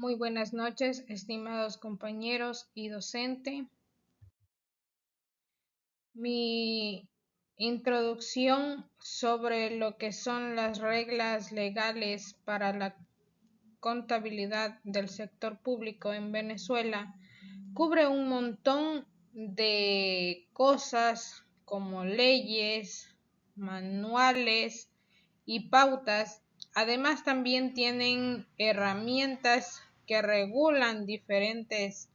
Muy buenas noches, estimados compañeros y docente. Mi introducción sobre lo que son las reglas legales para la contabilidad del sector público en Venezuela cubre un montón de cosas como leyes, manuales y pautas. Además, también tienen herramientas que regulan diferentes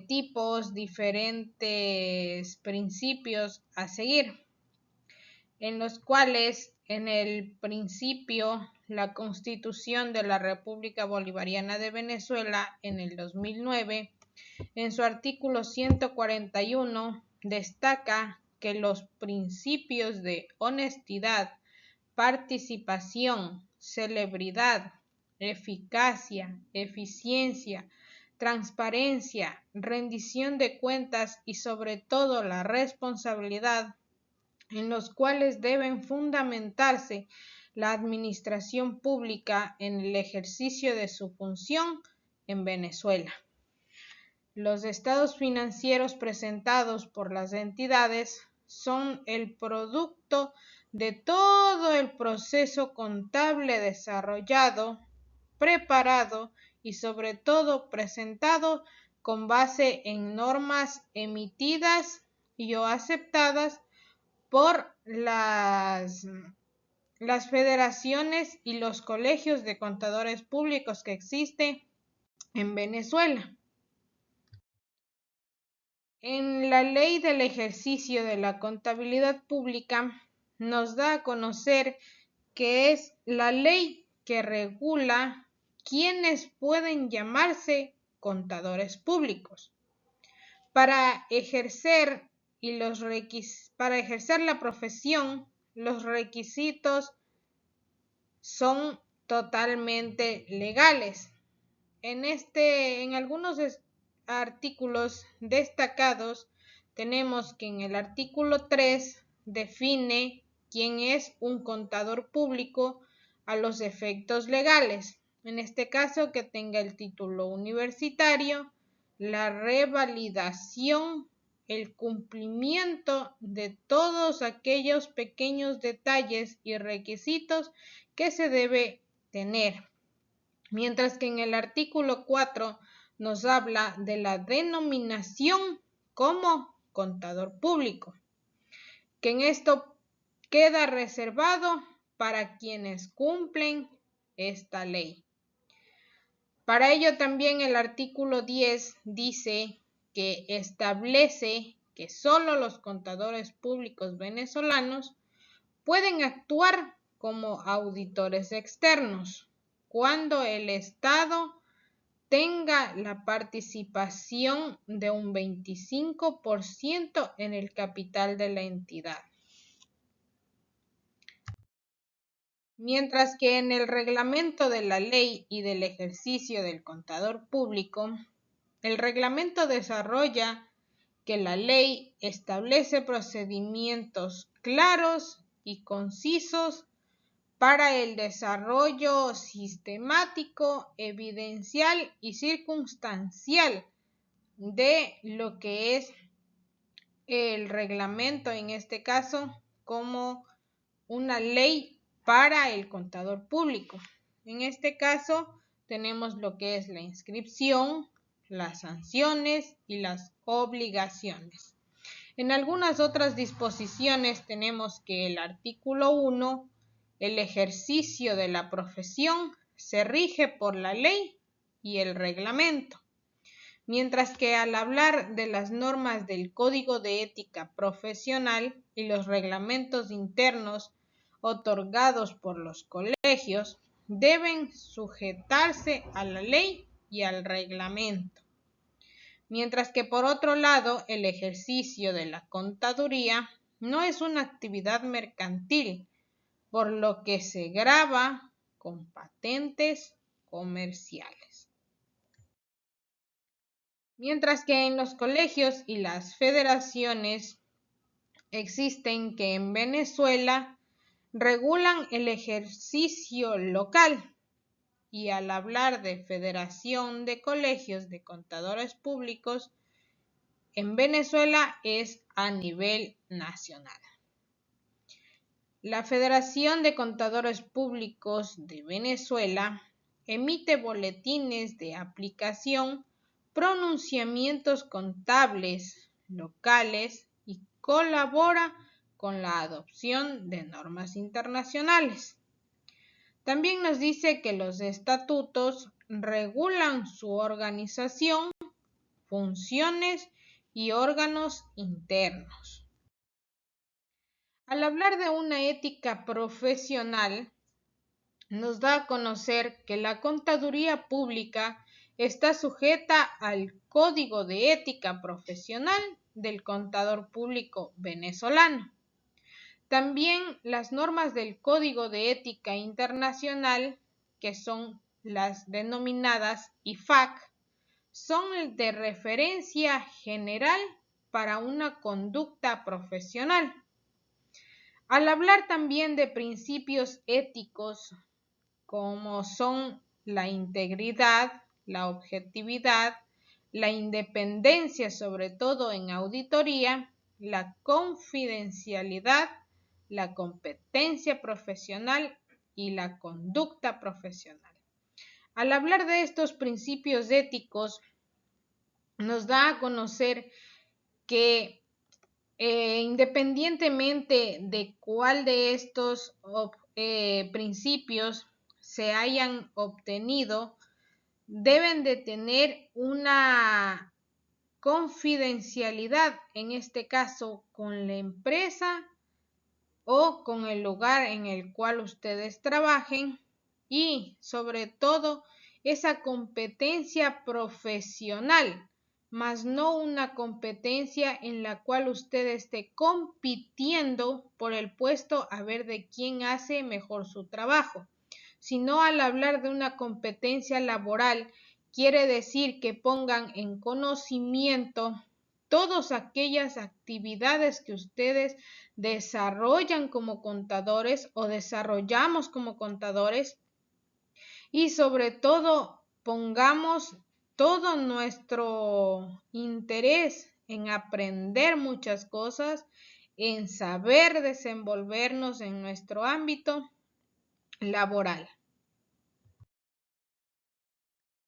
tipos, diferentes principios a seguir, en los cuales en el principio la Constitución de la República Bolivariana de Venezuela en el 2009, en su artículo 141, destaca que los principios de honestidad, participación, celebridad, eficacia, eficiencia, transparencia, rendición de cuentas y sobre todo la responsabilidad, en los cuales deben fundamentarse la administración pública en el ejercicio de su función en Venezuela. Los estados financieros presentados por las entidades son el producto de todo el proceso contable desarrollado, preparado y sobre todo presentado con base en normas emitidas y o aceptadas por las federaciones y los colegios de contadores públicos que existen en Venezuela. En la Ley del Ejercicio de la Contabilidad Pública nos da a conocer que es la ley que regula quiénes pueden llamarse contadores públicos. Para ejercer la profesión, los requisitos son totalmente legales. En algunos artículos destacados tenemos que en el artículo 3 define quién es un contador público a los efectos legales. En este caso, que tenga el título universitario, la revalidación, el cumplimiento de todos aquellos pequeños detalles y requisitos que se debe tener. Mientras que en el artículo 4 nos habla de la denominación como contador público, que en esto queda reservado para quienes cumplen esta ley. Para ello también el artículo 10 dice que establece que solo los contadores públicos venezolanos pueden actuar como auditores externos cuando el Estado tenga la participación de un 25% en el capital de la entidad. Mientras que en el reglamento de la ley y del ejercicio del contador público, el reglamento desarrolla que la ley establece procedimientos claros y concisos para el desarrollo sistemático, evidencial y circunstancial de lo que es el reglamento, en este caso, como una ley para el contador público. En este caso, tenemos lo que es la inscripción, las sanciones y las obligaciones. En algunas otras disposiciones tenemos que el artículo 1, el ejercicio de la profesión se rige por la ley y el reglamento, mientras que al hablar de las normas del Código de Ética Profesional y los reglamentos internos otorgados por los colegios, deben sujetarse a la ley y al reglamento. Mientras que por otro lado, el ejercicio de la contaduría no es una actividad mercantil, por lo que se grava con patentes comerciales. Mientras que en los colegios y las federaciones existen que en Venezuela regulan el ejercicio local, y al hablar de Federación de Colegios de Contadores Públicos, en Venezuela es a nivel nacional. La Federación de Contadores Públicos de Venezuela emite boletines de aplicación, pronunciamientos contables locales y colabora con la adopción de normas internacionales. También nos dice que los estatutos regulan su organización, funciones y órganos internos. Al hablar de una ética profesional, nos da a conocer que la contaduría pública está sujeta al Código de Ética Profesional del Contador Público venezolano. También las normas del Código de Ética Internacional, que son las denominadas IFAC, son de referencia general para una conducta profesional. Al hablar también de principios éticos como son la integridad, la objetividad, la independencia, sobre todo en auditoría, la confidencialidad, la competencia profesional y la conducta profesional. Al hablar de estos principios éticos, nos da a conocer que independientemente de cuál de estos principios se hayan obtenido, deben de tener una confidencialidad, en este caso con la empresa o con el lugar en el cual ustedes trabajen, y sobre todo esa competencia profesional, más no una competencia en la cual usted esté compitiendo por el puesto a ver de quién hace mejor su trabajo, sino al hablar de una competencia laboral quiere decir que pongan en conocimiento todas aquellas actividades que ustedes desarrollan como contadores o desarrollamos como contadores, y sobre todo pongamos todo nuestro interés en aprender muchas cosas, en saber desenvolvernos en nuestro ámbito laboral.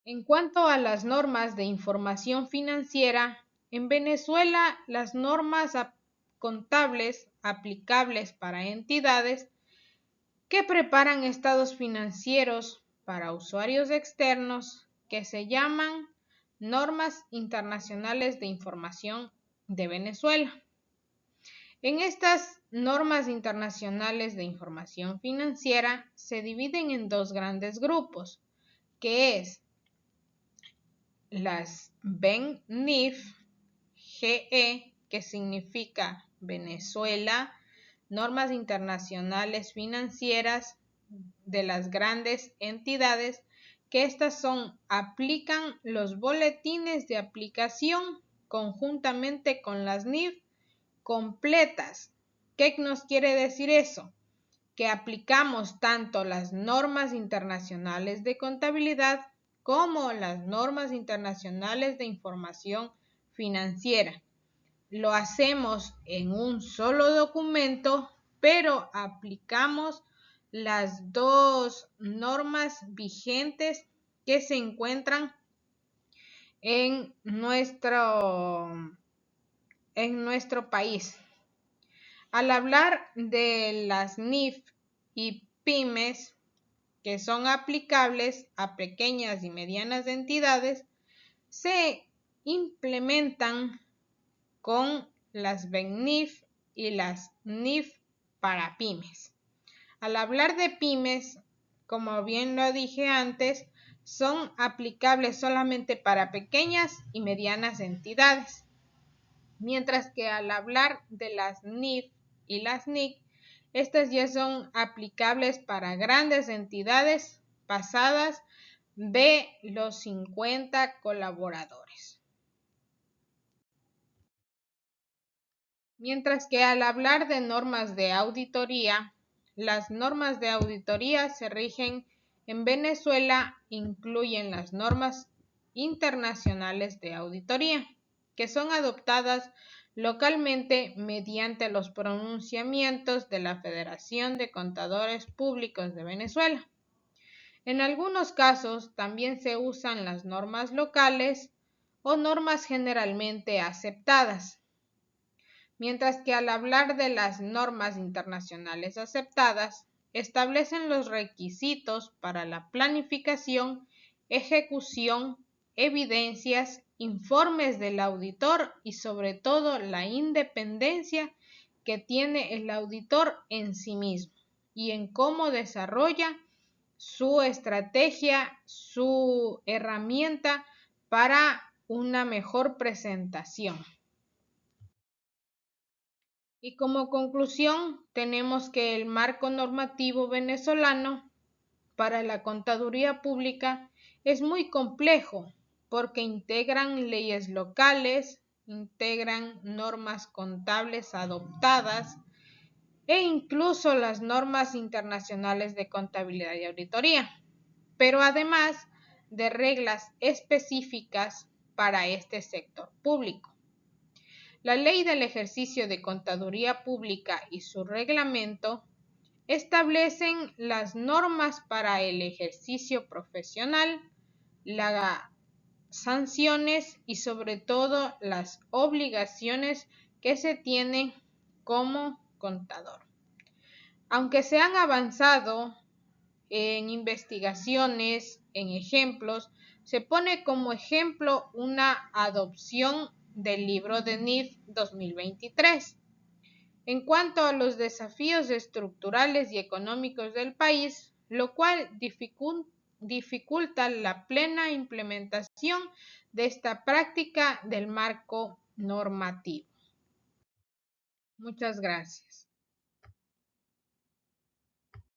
En cuanto a las normas de información financiera, en Venezuela las normas contables aplicables para entidades que preparan estados financieros para usuarios externos, que se llaman Normas Internacionales de Información de Venezuela. En estas normas internacionales de información financiera se dividen en dos grandes grupos, que es las BEN-NIF GE, que significa Venezuela, normas internacionales financieras de las grandes entidades, que estas aplican los boletines de aplicación conjuntamente con las NIF completas. ¿Qué nos quiere decir eso? Que aplicamos tanto las normas internacionales de contabilidad como las normas internacionales de información financiera. Lo hacemos en un solo documento, pero aplicamos las dos normas vigentes que se encuentran en nuestro país. Al hablar de las NIF y pymes, que son aplicables a pequeñas y medianas entidades, se implementan con las BEN-NIF y las NIF para pymes. Al hablar de pymes, como bien lo dije antes, son aplicables solamente para pequeñas y medianas entidades, mientras que al hablar de las NIF y las NIC, estas ya son aplicables para grandes entidades pasadas de los 50 colaboradores. Mientras que al hablar de normas de auditoría, las normas de auditoría se rigen en Venezuela incluyen las normas internacionales de auditoría, que son adoptadas localmente mediante los pronunciamientos de la Federación de Contadores Públicos de Venezuela. En algunos casos también se usan las normas locales o normas generalmente aceptadas, mientras que al hablar de las normas internacionales aceptadas, establecen los requisitos para la planificación, ejecución, evidencias, informes del auditor y sobre todo la independencia que tiene el auditor en sí mismo y en cómo desarrolla su estrategia, su herramienta para una mejor presentación. Y como conclusión, tenemos que el marco normativo venezolano para la contaduría pública es muy complejo porque integran leyes locales, integran normas contables adoptadas e incluso las normas internacionales de contabilidad y auditoría, pero además de reglas específicas para este sector público. La Ley del Ejercicio de Contaduría Pública y su reglamento establecen las normas para el ejercicio profesional, las sanciones y sobre todo las obligaciones que se tienen como contador. Aunque se han avanzado en investigaciones, en ejemplos, se pone como ejemplo una adopción del libro de NIF 2023. En cuanto a los desafíos estructurales y económicos del país, lo cual dificulta la plena implementación de esta práctica del marco normativo. Muchas gracias.